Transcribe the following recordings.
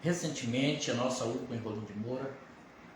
Recentemente, a nossa UPA em Rolim de Moura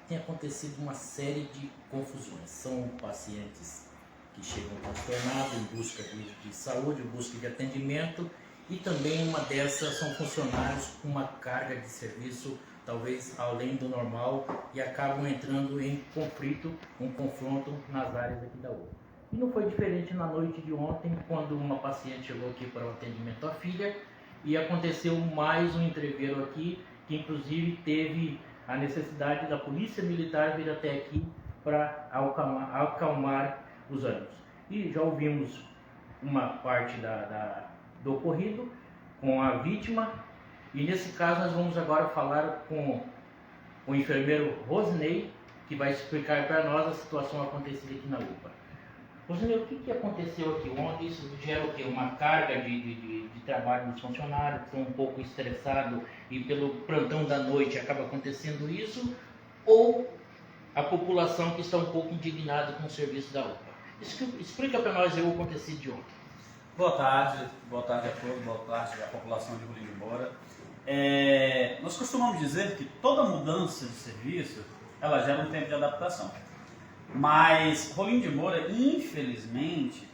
tem acontecido uma série de confusões. São pacientes que chegam transtornados em busca de saúde, em busca de atendimento, e também uma dessas são funcionários com uma carga de serviço talvez além do normal e acabam entrando em conflito, um confronto nas áreas aqui da UPA. E não foi diferente na noite de ontem, quando uma paciente chegou aqui para o atendimento à filha e aconteceu mais um entreveiro aqui, que inclusive teve a necessidade da polícia militar vir até aqui para acalmar os ânimos. E já ouvimos uma parte do ocorrido com a vítima, e nesse caso nós vamos agora falar com o enfermeiro Rosinei, que vai explicar para nós a situação acontecida aqui na UPA. Rosinei, o que aconteceu aqui ontem? Isso gera o quê? Uma carga de trabalho dos funcionários, que estão um pouco estressados e pelo plantão da noite acaba acontecendo isso? Ou a população que está um pouco indignada com o serviço da UPA? Explica para nós o acontecido de ontem. Boa tarde a todos, boa tarde à população de Rolim de Moura. Nós costumamos dizer que toda mudança de serviço, ela gera um tempo de adaptação. Mas Rolim de Moura, infelizmente,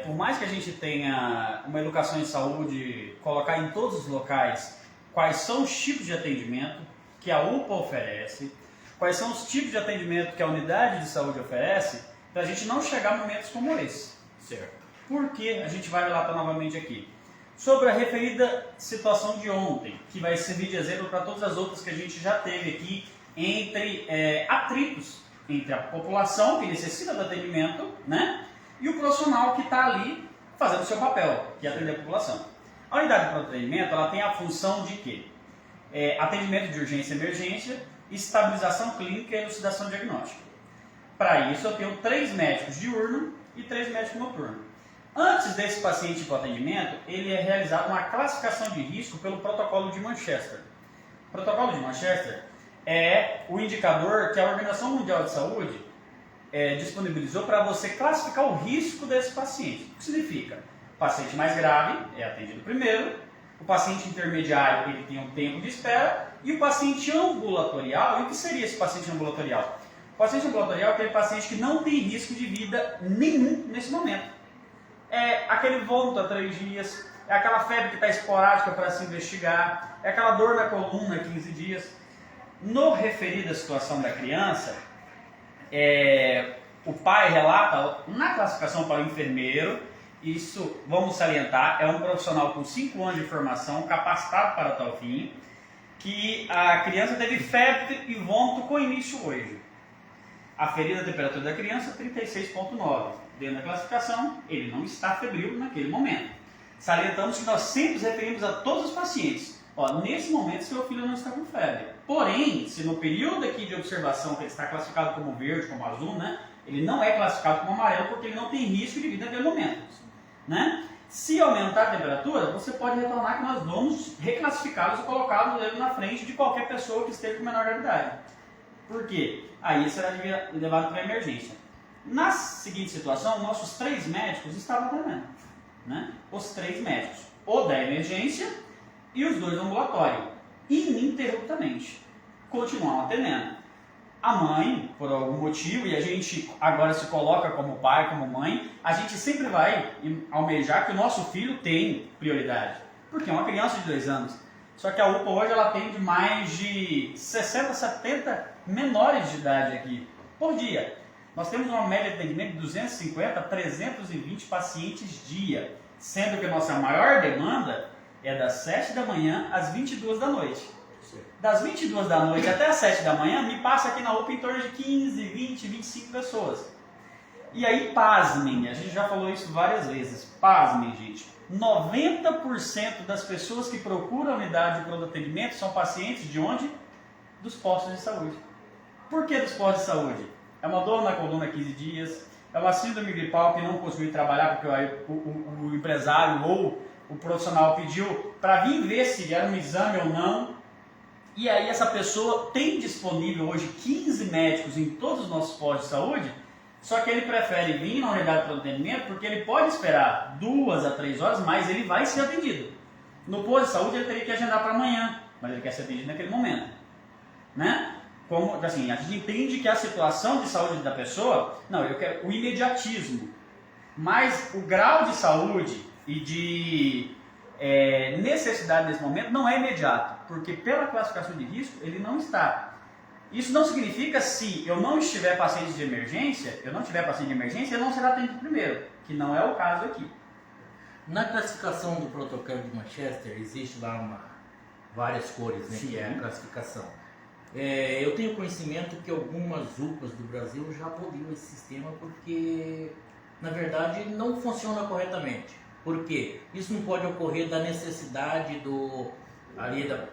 por mais que a gente tenha uma educação em saúde, colocar em todos os locais quais são os tipos de atendimento que a UPA oferece, quais são os tipos de atendimento que a unidade de saúde oferece, para a gente não chegar a momentos como esse. Certo. Por que a gente vai relatar novamente aqui? Sobre a referida situação de ontem, que vai servir de exemplo para todas as outras que a gente já teve aqui, entre atritos entre a população que necessita do atendimento, né, e o profissional que está ali fazendo o seu papel, que é atender a população. A unidade de atendimento, ela tem a função de quê? Atendimento de urgência e emergência, estabilização clínica e elucidação diagnóstica. Para isso eu tenho 3 médicos diurno e 3 médicos noturno. Antes desse paciente ir para o atendimento, ele é realizado uma classificação de risco pelo protocolo de Manchester. O protocolo de Manchester é o indicador que a Organização Mundial de Saúde disponibilizou para você classificar o risco desse paciente. O que significa? O paciente mais grave é atendido primeiro, o paciente intermediário ele tem um tempo de espera, e o paciente ambulatorial, e o que seria esse paciente ambulatorial? O paciente ambulatorial é aquele paciente que não tem risco de vida nenhum nesse momento. É aquele vômito há 3 dias, é aquela febre que está esporádica para se investigar, é aquela dor na coluna há 15 dias. No referido à situação da criança, o pai relata na classificação para o enfermeiro, isso vamos salientar, é um profissional com 5 anos de formação, capacitado para tal fim, que a criança teve febre e vômito com início hoje. Aferida a temperatura da criança, 36,9. Dentro da classificação, ele não está febril naquele momento. Salientamos que nós sempre referimos a todos os pacientes. Nesse momento, seu filho não está com febre. Porém, se no período aqui de observação que ele está classificado como verde, como azul, né, ele não é classificado como amarelo porque ele não tem risco de vida naquele momento. Né? Se aumentar a temperatura, você pode retornar que nós vamos reclassificá-los e colocá-los na frente de qualquer pessoa que esteja com menor de idade. Por quê? Aí será levado para a emergência. Na seguinte situação, nossos 3 médicos estavam atendendo. Né? Os 3 médicos, o da emergência e os 2 do ambulatório, ininterruptamente, continuam atendendo. A mãe, por algum motivo, e a gente agora se coloca como pai, como mãe, a gente sempre vai almejar que o nosso filho tem prioridade, porque é uma criança de 2 anos. Só que a UPA hoje ela atende mais de 60, 70 menores de idade aqui por dia. Nós temos uma média de atendimento de 250 a 320 pacientes dia, sendo que a nossa maior demanda é das 7 da manhã às 22 da noite. Das 22 da noite até as 7 da manhã, me passa aqui na UPA em torno de 15, 20, 25 pessoas. E aí, pasmem, a gente já falou isso várias vezes, pasmem, gente, 90% das pessoas que procuram a unidade de pronto atendimento são pacientes de onde? Dos postos de saúde. Por que dos postos de saúde? É uma dor na coluna há 15 dias, é uma síndrome gripal que não conseguiu trabalhar porque o empresário ou o profissional pediu para vir ver se era um exame ou não. E aí essa pessoa tem disponível hoje 15 médicos em todos os nossos postos de saúde, só que ele prefere vir na unidade de atendimento porque ele pode esperar 2 a 3 horas, mas ele vai ser atendido. No posto de saúde ele teria que agendar para amanhã, mas ele quer ser atendido naquele momento, né? Como, assim, a gente entende que a situação de saúde da pessoa, não, eu quero o imediatismo, mas o grau de saúde e de necessidade nesse momento não é imediato, porque pela classificação de risco ele não está. Isso não significa se eu não estiver paciente de emergência, ele não será atendido primeiro, que não é o caso aqui. Na classificação do protocolo de Manchester, existe lá várias cores, né, Sim. que é a classificação. Eu tenho conhecimento que algumas UPAs do Brasil já aboliram esse sistema porque, na verdade, não funciona corretamente. Por quê? Isso não pode ocorrer da necessidade do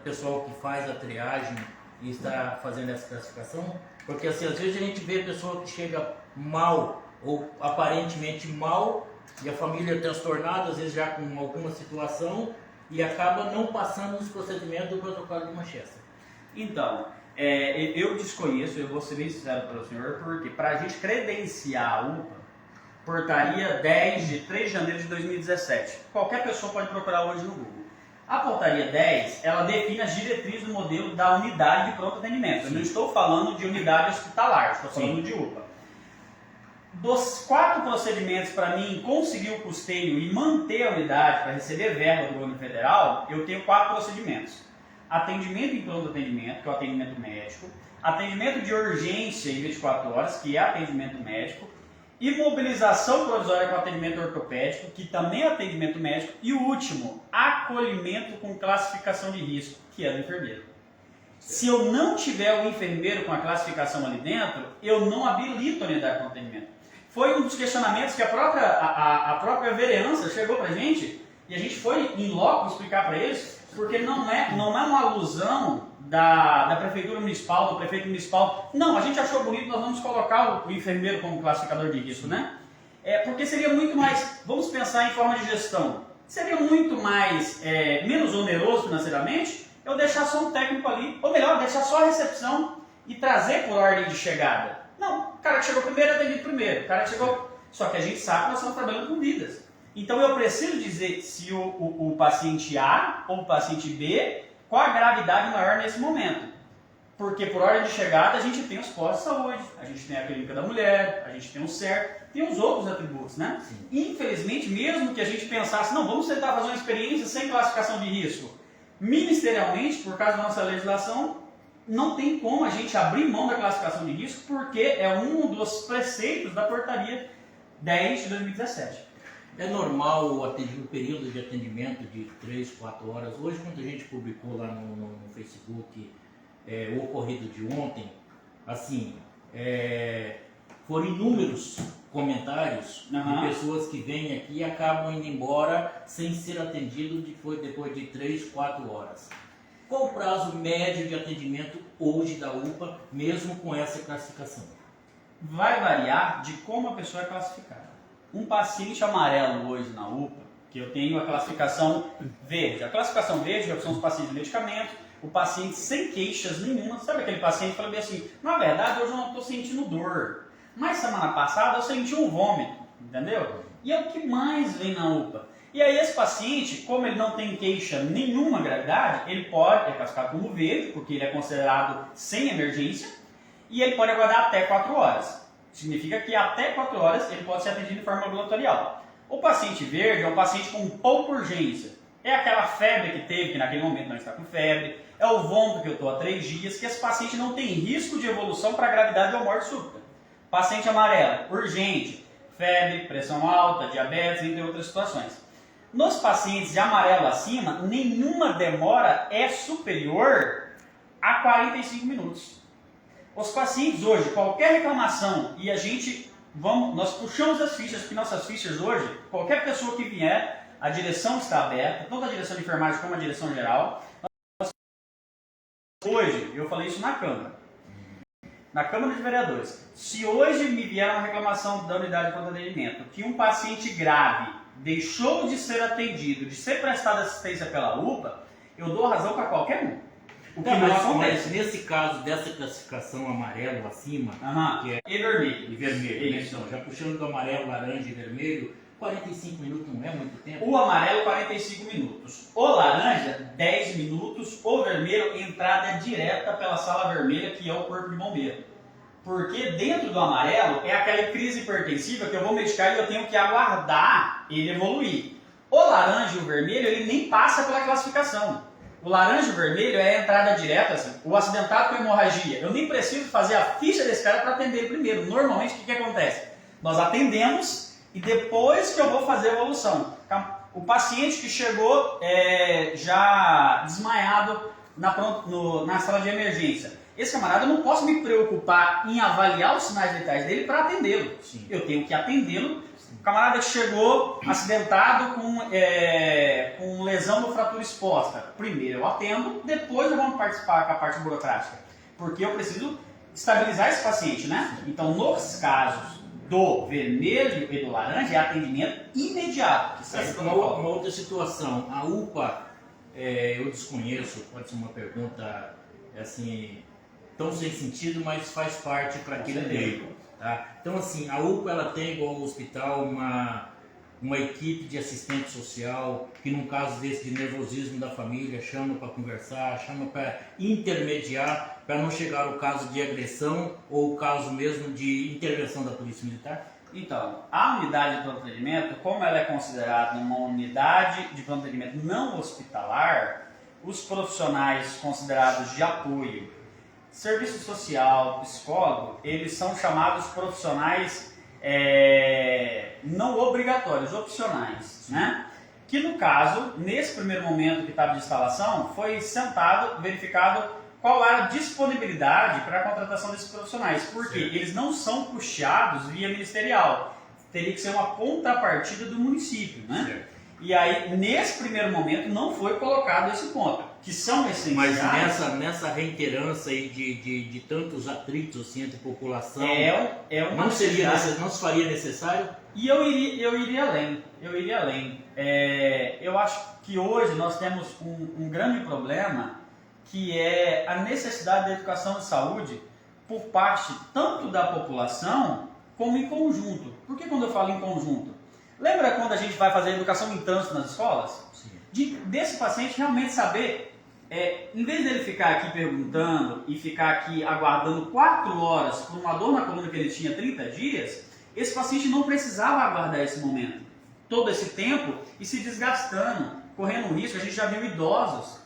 pessoal que faz a triagem e está fazendo essa classificação, porque assim, às vezes a gente vê pessoa que chega mal ou aparentemente mal e a família é transtornada, às vezes já com alguma situação e acaba não passando nos procedimentos do protocolo de Manchester. Então, eu desconheço, eu vou ser bem sincero para o senhor, porque para a gente credenciar a UPA, portaria 10 de 3 de janeiro de 2017, qualquer pessoa pode procurar hoje no Google. A portaria 10, ela define as diretrizes do modelo da unidade de pronto atendimento. Sim. Eu não estou falando de unidade hospitalar, estou falando de UPA. Dos 4 procedimentos para mim conseguir o custeio e manter a unidade para receber verba do governo federal, eu tenho 4 procedimentos. Atendimento em pronto atendimento, que é o atendimento médico. Atendimento de urgência em 24 horas, que é atendimento médico. Imobilização provisória com atendimento ortopédico, que também é atendimento médico. E o último, acolhimento com classificação de risco, que é do enfermeiro. Se eu não tiver o enfermeiro com a classificação ali dentro, eu não habilito a unidade de atendimento. Foi um dos questionamentos que a própria vereança chegou pra gente, e a gente foi em loco explicar para eles, porque não é uma alusão da prefeitura municipal, do prefeito municipal. Não, a gente achou bonito, nós vamos colocar o enfermeiro como classificador de risco, né? Porque seria muito mais, vamos pensar em forma de gestão, seria muito mais, menos oneroso financeiramente, eu deixar só um técnico ali, ou melhor, deixar só a recepção e trazer por ordem de chegada. Não, o cara que chegou primeiro é atendido primeiro, o cara que chegou... Só que a gente sabe que nós estamos trabalhando com vidas. Então eu preciso dizer se o paciente A ou o paciente B, qual a gravidade maior nesse momento. Porque por ordem de chegada a gente tem os postos de saúde, a gente tem a clínica da mulher, a gente tem o CER, tem os outros atributos, né? Sim. Infelizmente, mesmo que a gente pensasse, não, vamos tentar fazer uma experiência sem classificação de risco, ministerialmente, por causa da nossa legislação, não tem como a gente abrir mão da classificação de risco, porque é um dos preceitos da portaria 10 de 2017. É normal o período de atendimento de 3, 4 horas. Hoje, quando a gente publicou lá no Facebook o ocorrido de ontem, assim, foram inúmeros comentários de pessoas que vêm aqui e acabam indo embora sem ser atendido depois de 3, 4 horas. Qual o prazo médio de atendimento hoje da UPA, mesmo com essa classificação? Vai variar de como a pessoa é classificada. Um paciente amarelo hoje na UPA, que eu tenho a classificação verde. A classificação verde são os pacientes de medicamento, o paciente sem queixas nenhuma. Sabe aquele paciente que fala bem assim, na verdade hoje eu não estou sentindo dor, mas semana passada eu senti um vômito, entendeu? E é o que mais vem na UPA. E aí esse paciente, como ele não tem queixa nenhuma gravidade, ele pode, é classificado como verde, porque ele é considerado sem emergência, e ele pode aguardar até 4 horas. Significa que até 4 horas ele pode ser atendido de forma ambulatorial. O paciente verde é um paciente com pouca urgência. É aquela febre que teve, que naquele momento não está com febre. É o vômito que eu estou há 3 dias, que esse paciente não tem risco de evolução para gravidade ou morte súbita. Paciente amarelo, urgente, febre, pressão alta, diabetes, entre outras situações. Nos pacientes de amarelo acima, nenhuma demora é superior a 45 minutos. Os pacientes hoje, qualquer reclamação, e nós puxamos as fichas, porque nossas fichas hoje, qualquer pessoa que vier, a direção está aberta, tanto a direção de enfermagem como a direção geral. Hoje, eu falei isso na Câmara de Vereadores, se hoje me vier uma reclamação da unidade de pronto atendimento, que um paciente grave deixou de ser atendido, de ser prestado assistência pela UPA, eu dou razão para qualquer um. O que não acontece? Nesse caso dessa classificação amarelo acima, que é e vermelho, né? Então, já puxando do amarelo, laranja e vermelho, 45 minutos não é muito tempo? O amarelo, 45 minutos. O laranja, 10 minutos. O vermelho, entrada direta pela sala vermelha, que é o corpo de bombeiro. Porque dentro do amarelo é aquela crise hipertensiva que eu vou medicar e eu tenho que aguardar ele evoluir. O laranja e o vermelho, ele nem passa pela classificação. O laranja e o vermelho é a entrada direta, assim, o acidentado com hemorragia. Eu nem preciso fazer a ficha desse cara para atender ele primeiro. Normalmente, o que acontece? Nós atendemos e depois que eu vou fazer a evolução. O paciente que chegou já desmaiado na sala de emergência. Esse camarada, eu não posso me preocupar em avaliar os sinais vitais dele para atendê-lo. Eu tenho que atendê-lo. O camarada que chegou acidentado com lesão no fratura exposta. Primeiro eu atendo, depois eu vou participar com a parte burocrática. Porque eu preciso estabilizar esse paciente, né? Então, nos casos do vermelho e do laranja, é atendimento imediato. Uma outra situação, a UPA, eu desconheço, pode ser uma pergunta assim, tão sem sentido, mas faz parte para aquele meio. Tá? Então, assim, a UPA ela tem, igual ao hospital, uma equipe de assistente social que, num caso desse de nervosismo da família, chama para conversar, chama para intermediar, para não chegar ao caso de agressão ou o caso mesmo de intervenção da Polícia Militar? Então, a unidade de pronto atendimento, como ela é considerada uma unidade de pronto atendimento não hospitalar, os profissionais considerados de apoio, serviço social, psicólogo, eles são chamados profissionais não obrigatórios, opcionais, né? Que no caso, nesse primeiro momento que estava de instalação, foi sentado, verificado qual era a disponibilidade para a contratação desses profissionais, porque eles não são puxados via ministerial, teria que ser uma contrapartida do município, né? Certo. E aí, nesse primeiro momento, não foi colocado esse ponto, que são essenciais. Mas nessa reiterança aí de tantos atritos assim, entre população, uma não se faria necessário? E eu iria além. Eu acho que hoje nós temos um grande problema, que é a necessidade da educação de saúde por parte tanto da população como em conjunto. Por que quando eu falo em conjunto? Lembra quando a gente vai fazer educação em trânsito nas escolas? Sim. Desse paciente realmente saber, em vez dele ficar aqui perguntando e ficar aqui aguardando 4 horas por uma dor na coluna que ele tinha 30 dias, esse paciente não precisava aguardar esse momento, todo esse tempo e se desgastando, correndo um risco. A gente já viu idosos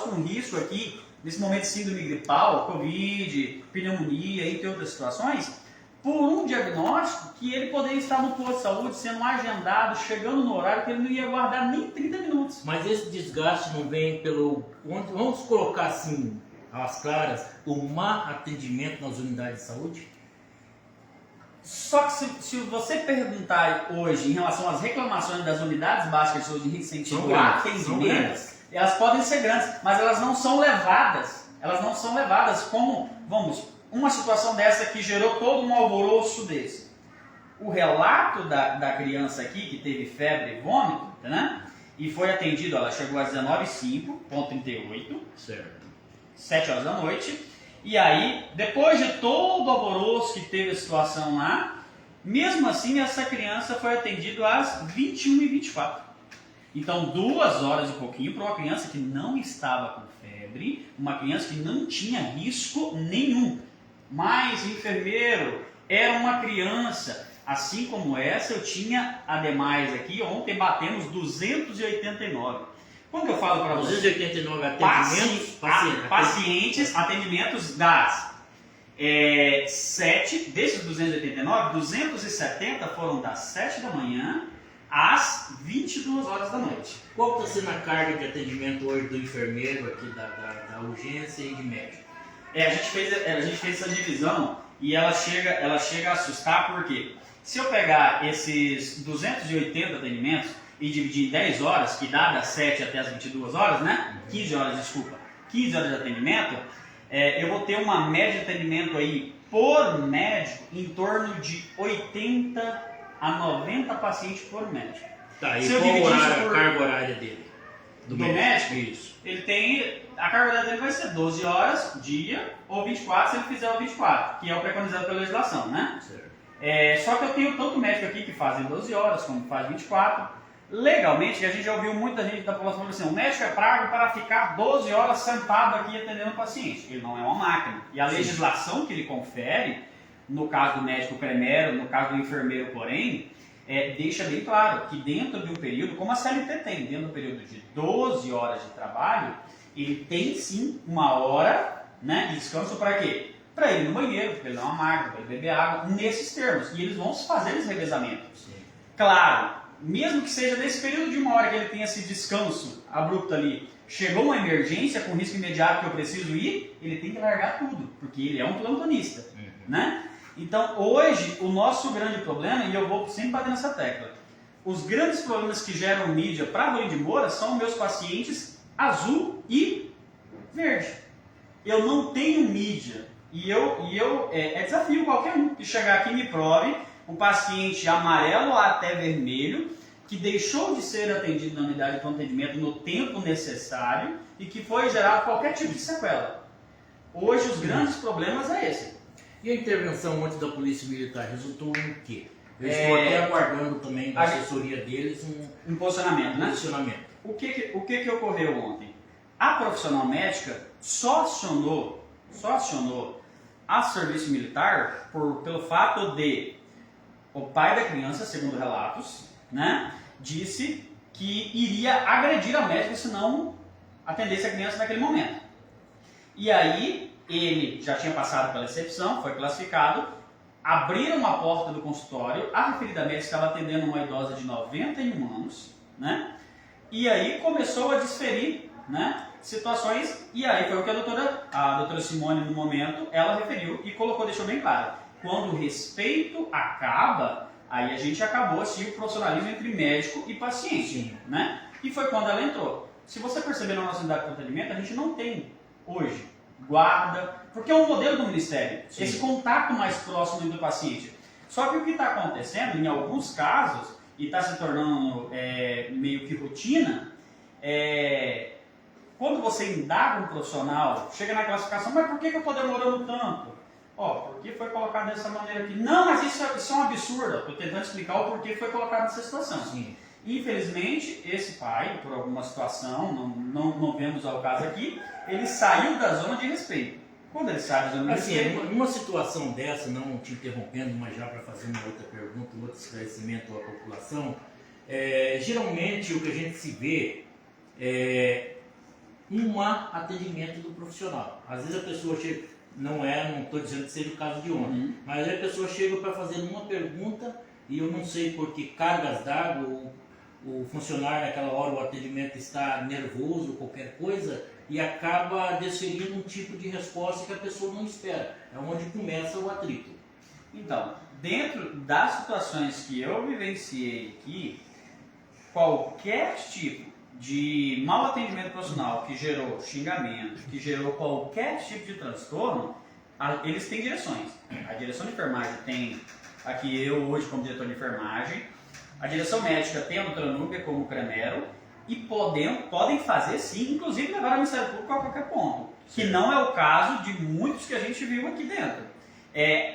com risco aqui, nesse momento de síndrome gripal, Covid, pneumonia, entre outras situações, por um diagnóstico que ele poderia estar no posto de saúde, sendo agendado, chegando no horário que ele não ia aguardar nem 30 minutos. Mas esse desgaste não vem pelo... Vamos colocar assim, às claras, o má atendimento nas unidades de saúde? Só que se você perguntar hoje em relação às reclamações das unidades básicas de saúde em sentido a atendimento, elas podem ser grandes, mas elas não são levadas. Elas não são levadas como, uma situação dessa que gerou todo um alvoroço desse. O relato da criança aqui, que teve febre e vômito, né? E foi atendido, ela chegou às 19h05,38, certo, 7 horas da noite. E aí, depois de todo o alvoroço que teve a situação lá, mesmo assim essa criança foi atendida às 21h24. Então, 2 horas e pouquinho para uma criança que não estava com febre, uma criança que não tinha risco nenhum. Mas, enfermeiro, era uma criança, assim como essa, eu tinha, ademais aqui, ontem batemos 289. Quando eu falo para vocês... 289 atendimentos? Pacientes, atendimentos das 7, desses 289, 270 foram das 7 da manhã às 22 horas da noite. Qual está sendo a carga de atendimento hoje do enfermeiro aqui da urgência e de médico? A gente fez essa divisão e ela chega a assustar, porque se eu pegar esses 280 atendimentos e dividir em 10 horas, que dá das 7 até as 22 horas, né? 15 horas de atendimento, eu vou ter uma média de atendimento aí por médico em torno de 80 a 90 pacientes por médico. Tá, e qual a carga horária dele? Do médico? Isso. Ele tem... A carga horária dele vai ser 12 horas, dia, ou 24, se ele fizer o 24, que é o preconizado pela legislação, né? Certo. Só que eu tenho tanto médico aqui que fazem 12 horas, como faz 24. Legalmente, a gente já ouviu muita gente da população falando assim, o médico é pago para ficar 12 horas sentado aqui atendendo o paciente. Ele não é uma máquina. E a legislação que ele confere, no caso do médico primeiro, no caso do enfermeiro, porém, deixa bem claro que dentro de um período, como a CLT tem, dentro do período de 12 horas de trabalho, ele tem sim uma hora, né, de descanso para quê? Para ele ir no banheiro, para ele dar uma máquina, para ele beber água, nesses termos. E eles vão fazer esse revezamento. Sim. Claro, mesmo que seja nesse período de uma hora que ele tenha esse descanso abrupto ali, chegou uma emergência com risco imediato que eu preciso ir, ele tem que largar tudo, porque ele é um plantonista, né? Então, hoje, o nosso grande problema, e eu vou sempre bater nessa tecla, os grandes problemas que geram mídia para Rolim de Moura são meus pacientes azul e verde. Eu não tenho mídia. É desafio qualquer um que chegar aqui e me prove o paciente amarelo até vermelho, que deixou de ser atendido na unidade de pronto atendimento no tempo necessário e que foi gerado qualquer tipo de sequela. Hoje os grandes problemas é esse. E a intervenção ontem da Polícia Militar resultou em quê? Eu estou até aguardando também da assessoria deles um posicionamento, né? O que ocorreu ontem? A profissional médica só acionou a serviço militar pelo fato de o pai da criança, segundo relatos, né, disse que iria agredir a médica se não atendesse a criança naquele momento. E aí ele já tinha passado pela recepção, foi classificado, abriram a porta do consultório, a referida médica estava atendendo uma idosa de 91 anos, né, e aí começou a desferir, né, situações, e aí foi o que a doutora Simone, no momento, ela referiu e deixou bem claro. Quando o respeito acaba, aí a gente acabou assim o profissionalismo entre médico e paciente, né? E foi quando ela entrou. Se você perceber na nossa unidade de atendimento, a gente não tem hoje guarda, porque é um modelo do Ministério, esse contato mais próximo do paciente. Só que o que está acontecendo, em alguns casos, e está se tornando meio que rotina, quando você indaga um profissional, chega na classificação, mas por que eu estou demorando tanto? Porque foi colocado dessa maneira aqui. Não, mas isso é um absurdo. Estou tentando explicar o porquê foi colocado nessa situação. Sim. Infelizmente, esse pai, por alguma situação, não vemos ao caso aqui, ele saiu da zona de respeito. Quando ele sai da zona de respeito... Numa situação dessa, não te interrompendo, mas já para fazer uma outra pergunta, um outro esclarecimento à população, geralmente o que a gente se vê é um má atendimento do profissional. Às vezes a pessoa chega, não estou dizendo que seja o caso de ontem, mas a pessoa chega para fazer uma pergunta e eu não sei por que cargas d'água, o funcionário naquela hora, o atendimento está nervoso, qualquer coisa, e acaba desferindo um tipo de resposta que a pessoa não espera. É onde começa o atrito. Então, dentro das situações que eu vivenciei aqui, qualquer tipo de mau atendimento profissional que gerou xingamento, que gerou qualquer tipo de transtorno, eles têm direções. A direção de enfermagem tem, aqui eu hoje como diretor de enfermagem, a direção médica tem a doutora Núbia como cremero e podem fazer sim, inclusive levar ao Ministério Público a qualquer ponto, que não é o caso de muitos que a gente viu aqui dentro.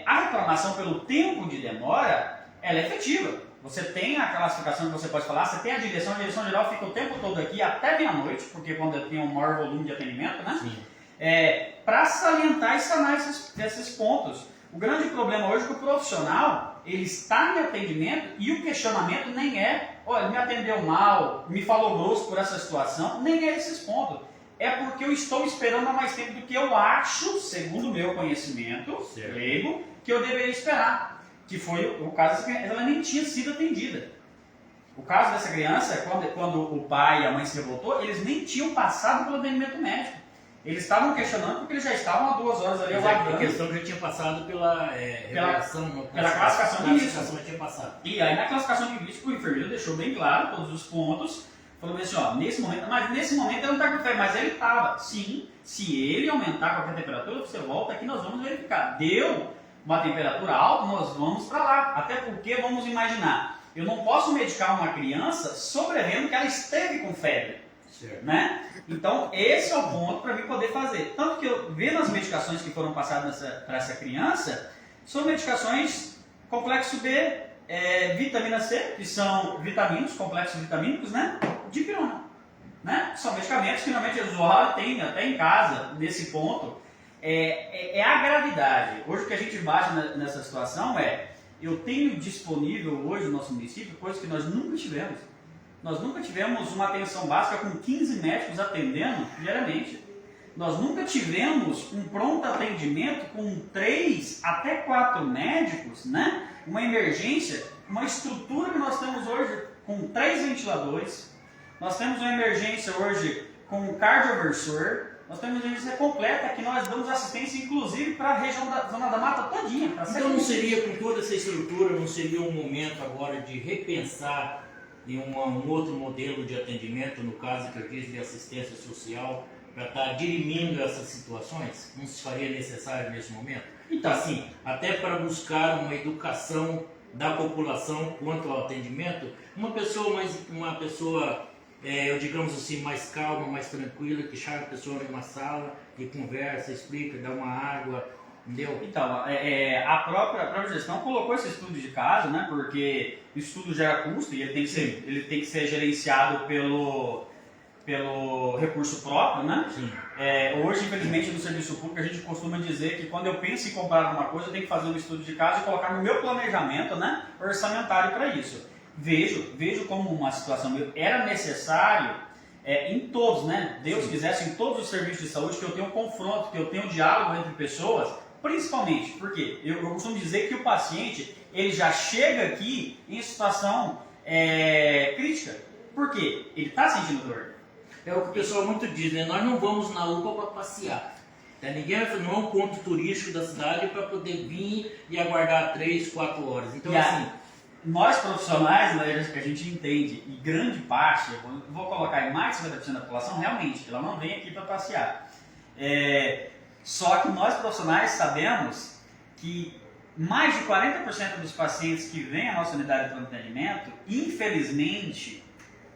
A reclamação pelo tempo de demora, ela é efetiva. Você tem a classificação que você pode falar, você tem a direção geral fica o tempo todo aqui até meia-noite, porque quando eu tenho um maior volume de atendimento, né? Para salientar e sanar esses pontos. O grande problema hoje é que o profissional, ele está em atendimento e o questionamento nem ele me atendeu mal, me falou grosso por essa situação, nem é esses pontos. É porque eu estou esperando há mais tempo do que eu acho, segundo o meu conhecimento leigo, que eu deveria esperar. Que foi o caso dessa criança, ela nem tinha sido atendida. O caso dessa criança, quando o pai e a mãe se revoltou, eles nem tinham passado pelo atendimento médico. Eles estavam questionando porque eles já estavam há 2 horas ali aguardando. A questão já tinha passado pela classificação de risco. Já tinha passado. E aí na classificação de risco o enfermeiro deixou bem claro todos os pontos. Falou assim, nesse momento ele não está com febre, mas ele estava. Sim, se ele aumentar qualquer temperatura, você volta aqui, nós vamos verificar. Deu uma temperatura alta, nós vamos para lá. Até porque, vamos imaginar, eu não posso medicar uma criança sobrevendo que ela esteve com febre. Né? Então, esse é o ponto para mim poder fazer. Tanto que eu vendo as medicações que foram passadas para essa criança, são medicações Complexo B é vitamina C, que são vitaminos, complexos vitamínicos, né? Dipirona, né? São medicamentos que normalmente o usuário tem até em casa, nesse ponto. É a gravidade. Hoje o que a gente bate nessa situação eu tenho disponível hoje no nosso município coisas que nós nunca tivemos. Nós nunca tivemos uma atenção básica com 15 médicos atendendo diariamente. Nós nunca tivemos um pronto atendimento com 3 até 4 médicos, né? Uma emergência, uma estrutura que nós temos hoje com 3 ventiladores. Nós temos uma emergência hoje com um cardioversor. Nós temos uma emergência completa que nós damos assistência, inclusive, para a região da Zona da Mata todinha. Então não seria, com toda essa estrutura, não seria um momento agora de repensar em um outro modelo de atendimento, no caso que eu disse de assistência social, para estar dirimindo essas situações? Não se faria necessário nesse momento? Então, assim, até para buscar uma educação da população quanto ao atendimento, uma pessoa, digamos assim, mais calma, mais tranquila, que chama a pessoa numa sala e conversa, explica, dá uma água, entendeu? Então, a própria gestão colocou esse estudo de caso, né? Porque o estudo gera custo e ele tem que ser gerenciado pelo recurso próprio, né? Sim. Hoje, infelizmente, no serviço público, a gente costuma dizer que quando eu penso em comprar alguma coisa, eu tenho que fazer um estudo de caso e colocar no meu planejamento, né, orçamentário para isso. Vejo como uma situação, era necessário em todos, né? Deus quisesse em todos os serviços de saúde que eu tenha um confronto, que eu tenha um diálogo entre pessoas, principalmente, porque eu costumo dizer que o paciente, ele já chega aqui em situação crítica. Por quê? Ele está sentindo dor. É o que o pessoal muito diz, né? Nós não vamos na UPA para passear. Ninguém não é um ponto turístico da cidade para poder vir e aguardar 3, 4 horas. Então, assim, nós profissionais, né, que a gente entende, e grande parte, eu vou colocar em mais de 50% da população, realmente, ela não vem aqui para passear. Só que nós profissionais sabemos que mais de 40% dos pacientes que vêm à nossa unidade de pronto atendimento, infelizmente,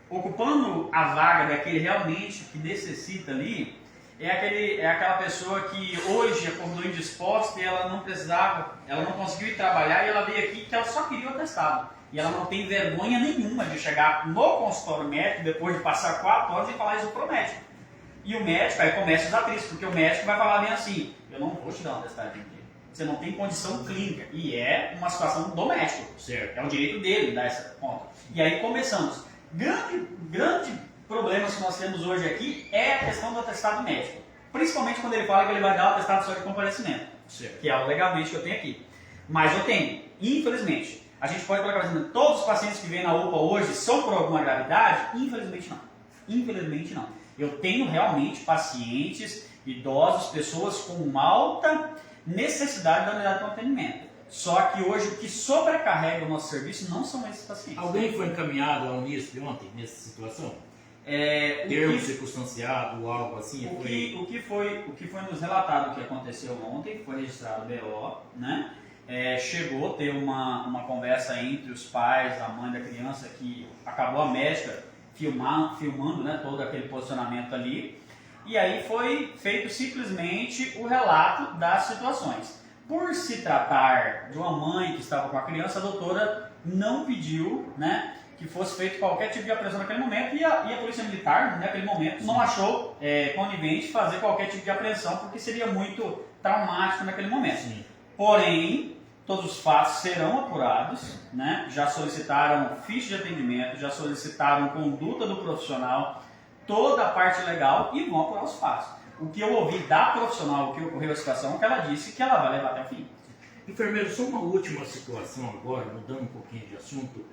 ocupando a vaga daquele realmente que necessita ali, é aquela pessoa que hoje acordou indisposta e ela não conseguiu ir trabalhar e ela veio aqui que ela só queria o atestado. E ela não tem vergonha nenhuma de chegar no consultório médico depois de passar 4 horas e falar isso pro médico. E o médico, aí começa os atritos, porque o médico vai falar bem assim, eu não vou te dar um atestado aqui. Você não tem condição clínica. E é uma situação do médico. Certo. É o direito dele dar essa conta. E aí começamos. Grande problema que nós temos hoje aqui é a questão do atestado médico. Principalmente quando ele fala que ele vai dar o atestado só de comparecimento. Certo. Que é o legalmente que eu tenho aqui. Mas eu tenho, infelizmente. A gente pode colocar assim, todos os pacientes que vêm na UPA hoje são por alguma gravidade? Infelizmente não. Infelizmente não. Eu tenho realmente pacientes, idosos, pessoas com uma alta necessidade da unidade de atendimento. Só que hoje o que sobrecarrega o nosso serviço não são esses pacientes. Alguém foi encaminhado ao Unisp ontem nessa situação? Termo circunstanciado ou algo assim? O que foi nos relatado que aconteceu ontem, foi registrado o BO, né? Chegou a ter uma conversa entre os pais, a mãe da criança, que acabou a médica filmando, né, todo aquele posicionamento ali. E aí foi feito simplesmente o relato das situações. Por se tratar de uma mãe que estava com a criança, a doutora não pediu, né, que fosse feito qualquer tipo de apreensão naquele momento e a Polícia Militar, naquele momento, não achou conivente fazer qualquer tipo de apreensão porque seria muito traumático naquele momento. Sim. Porém, todos os fatos serão apurados, né? Já solicitaram ficha de atendimento, já solicitaram conduta do profissional, toda a parte legal e vão apurar os fatos. O que eu ouvi da profissional, o que ocorreu a situação, é que ela disse que ela vai levar até o fim. Enfermeiro, só uma última situação agora, mudando um pouquinho de assunto.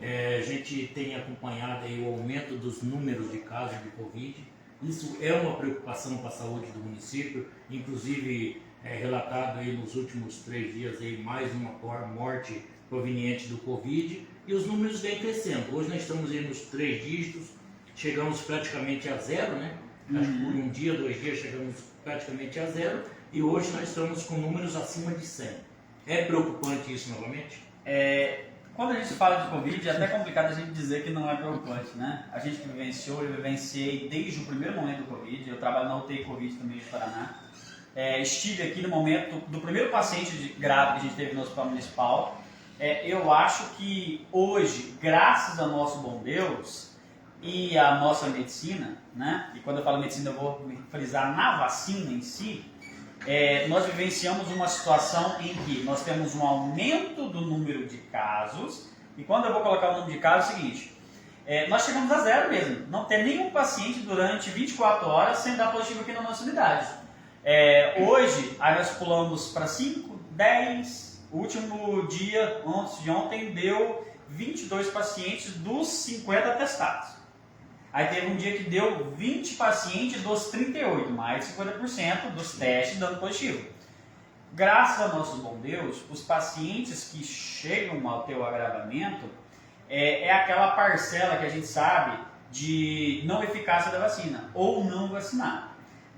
A gente tem acompanhado aí o aumento dos números de casos de Covid. Isso é uma preocupação para a saúde do município, inclusive relatado aí nos últimos 3 dias aí mais uma morte proveniente do Covid e os números vêm crescendo. Hoje nós estamos aí nos 3 dígitos, chegamos praticamente a 0, né? Acho que por 1 dia, 2 dias chegamos praticamente a 0 e hoje nós estamos com números acima de 100. É preocupante isso novamente? Quando a gente fala de Covid, é até complicado a gente dizer que não é preocupante, né? A gente que vivenciou, eu vivenciei desde o primeiro momento do Covid, eu trabalho na UTI Covid também de Paraná. Estive aqui no momento do primeiro paciente grave que a gente teve no hospital municipal Eu acho que hoje, graças ao nosso bom Deus e à nossa medicina, né? E quando eu falo medicina eu vou me frisar na vacina em si, nós vivenciamos uma situação em que nós temos um aumento do número de casos, e quando eu vou colocar o número de casos é o seguinte, nós chegamos a zero mesmo, não tem nenhum paciente durante 24 horas sem dar positivo aqui na nossa unidade. Hoje, aí nós pulamos para 5, 10, o último dia, antes de ontem, deu 22 pacientes dos 50 testados. Aí teve um dia que deu 20 pacientes dos 38, mais de 50% dos testes dando positivo. Graças ao nosso bom Deus, os pacientes que chegam ao teu agravamento é aquela parcela que a gente sabe de não eficácia da vacina ou não vacinar.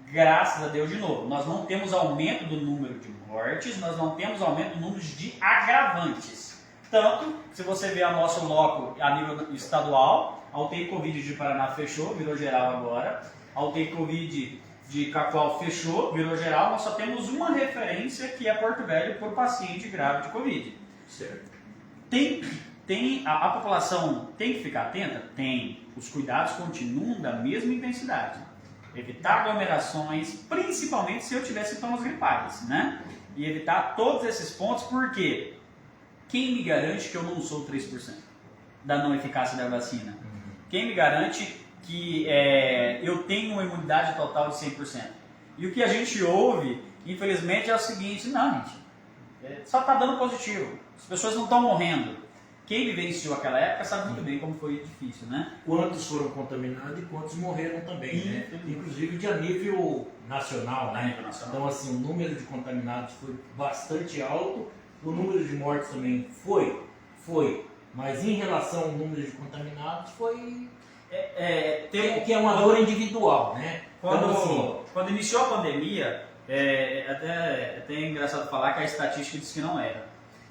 Graças a Deus, de novo, nós não temos aumento do número de mortes, nós não temos aumento do número de agravantes. Tanto que se você ver a nosso loco a nível estadual, a UTI Covid de Paraná fechou, virou geral agora. A UTI Covid de Cacoal fechou, virou geral. Nós só temos uma referência que é Porto Velho por paciente grave de Covid. Certo. A população tem que ficar atenta? Tem. Os cuidados continuam da mesma intensidade. Evitar aglomerações, principalmente se eu tiver sintomas gripais, né? E evitar todos esses pontos, porque quem me garante que eu não sou 3% da não eficácia da vacina? Quem me garante que eu tenho uma imunidade total de 100%? E o que a gente ouve, infelizmente, é o seguinte: não, gente, só está dando positivo, as pessoas não estão morrendo. Quem vivenciou aquela época sabe muito bem como foi difícil, né? Quantos foram contaminados e quantos morreram também, né? Inclusive de a nível nacional, né? Então, assim, o número de contaminados foi bastante alto, o número de mortes também foi, mas em relação ao número de contaminados foi... que é uma dor individual, né? Quando iniciou a pandemia, até é engraçado falar que a estatística diz que não era.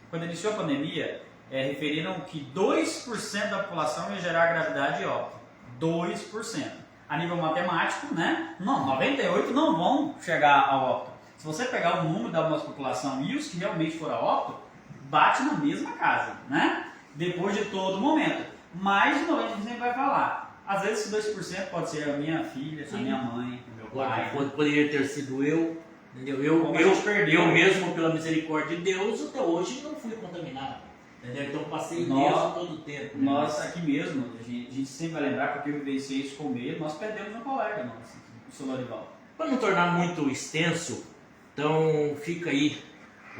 Quando iniciou a pandemia, referiram que 2% da população ia gerar gravidade e óbito. 2%. A nível matemático, né? Não, 98% não vão chegar ao óbito. Se você pegar o número da nossa população e os que realmente foram a óbito, bate na mesma casa, né? Depois de todo momento. Mais de 90% vai falar. Às vezes esse 2% pode ser a minha filha, a minha mãe, o meu pai. Poderia ter sido eu, entendeu? Eu mesmo, pela misericórdia de Deus, até hoje não fui contaminado. Entendeu? Então passei mesmo todo o tempo. Nós aqui mesmo, a gente sempre vai lembrar, porque eu vivenciei isso com medo, nós perdemos um colega nosso, o Sr. Lorival. Para não tornar muito extenso, então fica aí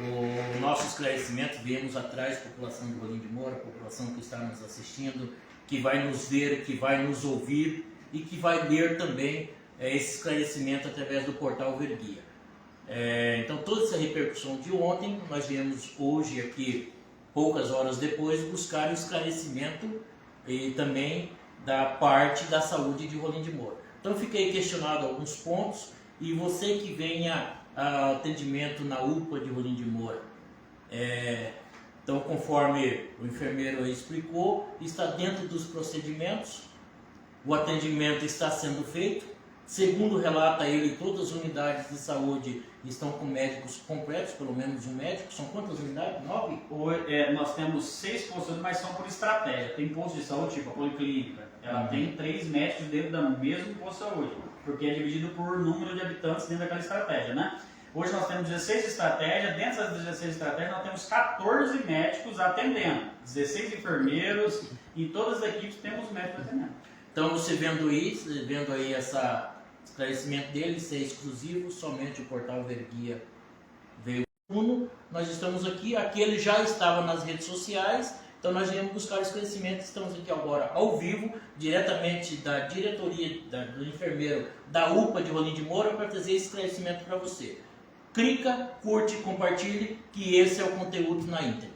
o nosso esclarecimento. Viemos atrás, população de Rolim de Moura, população que está nos assistindo, que vai nos ver, que vai nos ouvir e que vai ler também esse esclarecimento através do portal Verguia. Então toda essa repercussão de ontem, nós viemos hoje aqui, poucas horas depois, buscar o esclarecimento e também da parte da saúde de Rolim de Moura. Então eu fiquei questionado alguns pontos, e você que venha a atendimento na UPA de Rolim de Moura, então conforme o enfermeiro aí explicou, está dentro dos procedimentos, o atendimento está sendo feito. Segundo relata ele, todas as unidades de saúde estão com médicos completos, pelo menos um médico. São quantas unidades? 9? Nós temos 6 postos, mas são por estratégia. Tem posto de saúde, tipo a Policlínica, ela tem 3 médicos dentro do mesmo posto de saúde, porque é dividido por número de habitantes dentro daquela estratégia, né? Hoje nós temos 16 estratégias, dentro das 16 estratégias nós temos 14 médicos atendendo, 16 enfermeiros, em todas as equipes temos médicos atendendo. Então você vendo aí esse esclarecimento dele ser exclusivo, somente o portal Verguia veio uno. Nós estamos aqui ele já estava nas redes sociais, então nós viemos buscar esclarecimento. Estamos aqui agora ao vivo, diretamente da diretoria do enfermeiro da UPA de Rolim de Moura, para trazer esse esclarecimento para você. Clica, curte, compartilhe, que esse é o conteúdo na íntegra.